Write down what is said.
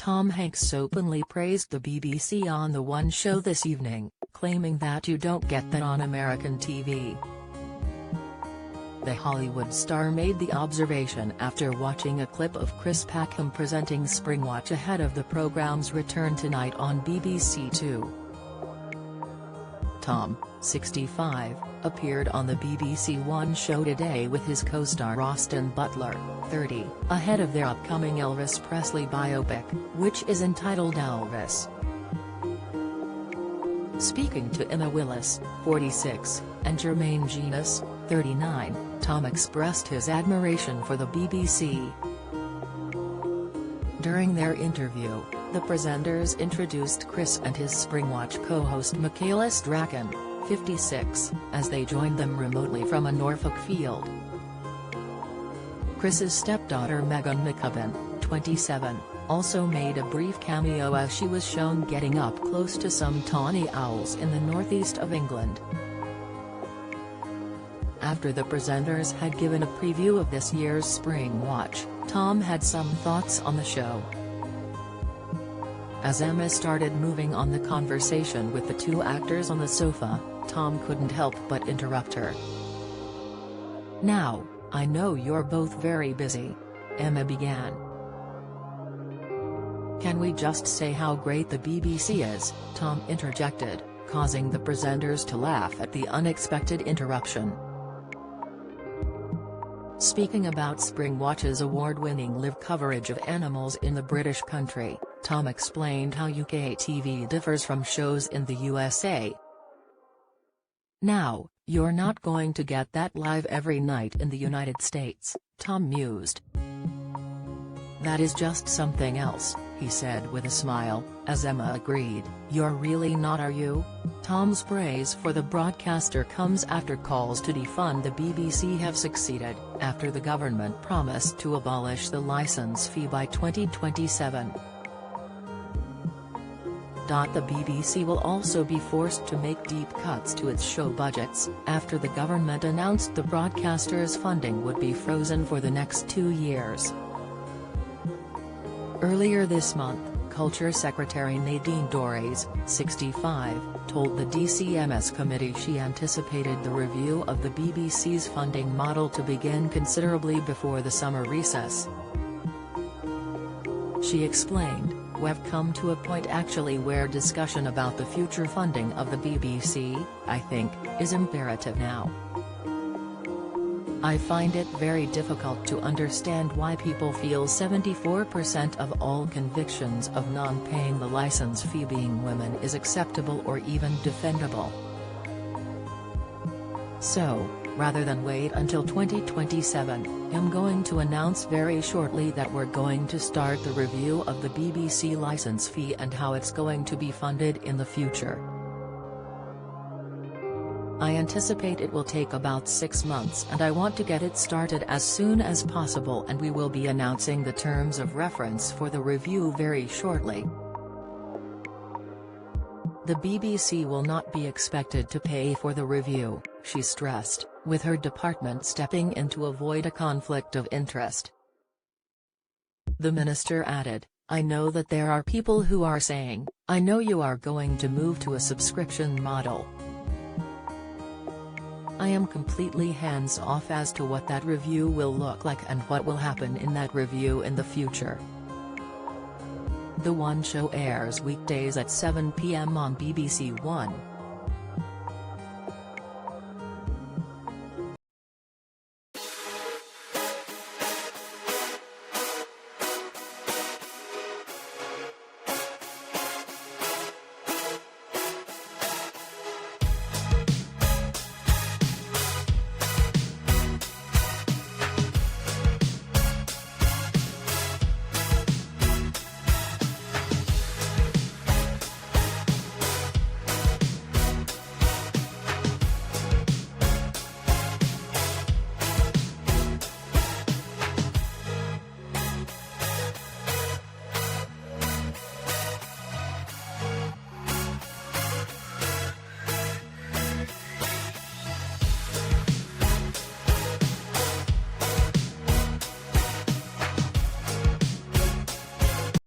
Tom Hanks openly praised the BBC on The One Show this evening, claiming that you don't get that on American TV. The Hollywood star made the observation after watching a clip of Chris Packham presenting Springwatch ahead of the program's return tonight on BBC Two. Tom, 65, appeared on the BBC One show today with his co-star Austin Butler, 30, ahead of their upcoming Elvis Presley biopic, which is entitled Elvis. Speaking to Emma Willis, 46, and Jermaine Jenas, 39, Tom expressed his admiration for the BBC. During their interview, the presenters introduced Chris and his Springwatch co-host Michaela Strachan, 56, as they joined them remotely from a Norfolk field. Chris's stepdaughter Megan McCubbin, 27, also made a brief cameo as she was shown getting up close to some tawny owls in the northeast of England. After the presenters had given a preview of this year's Springwatch, Tom had some thoughts on the show. As Emma started moving on the conversation with the two actors on the sofa, Tom couldn't help but interrupt her. "Now, I know you're both very busy," Emma began. "Can we just say how great the BBC is?" Tom interjected, causing the presenters to laugh at the unexpected interruption. Speaking about Springwatch's award-winning live coverage of animals in the British country, Tom explained how UK TV differs from shows in the USA. "Now, you're not going to get that live every night in the United States," Tom mused. "That is just something else," he said with a smile, as Emma agreed. "You're really not, are you?" Tom's praise for the broadcaster comes after calls to defund the BBC have succeeded, after the government promised to abolish the licence fee by 2027. The BBC will also be forced to make deep cuts to its show budgets, after the government announced the broadcaster's funding would be frozen for the next 2 years. Earlier this month, Culture Secretary Nadine Dorries, 65, told the DCMS committee she anticipated the review of the BBC's funding model to begin considerably before the summer recess. She explained, "We've come to a point actually where discussion about the future funding of the BBC, I think, is imperative now. I find it very difficult to understand why people feel 74% of all convictions of non-paying the license fee being women is acceptable or even defendable. So, rather than wait until 2027, I'm going to announce very shortly that we're going to start the review of the BBC license fee and how it's going to be funded in the future. I anticipate it will take about 6 months and I want to get it started as soon as possible, and we will be announcing the terms of reference for the review very shortly." The BBC will not be expected to pay for the review, she stressed, with her department stepping in to avoid a conflict of interest. The minister added, "I know that there are people who are saying, I know you are going to move to a subscription model. I am completely hands-off as to what that review will look like and what will happen in that review in the future." The One Show airs weekdays at 7 p.m. on BBC One.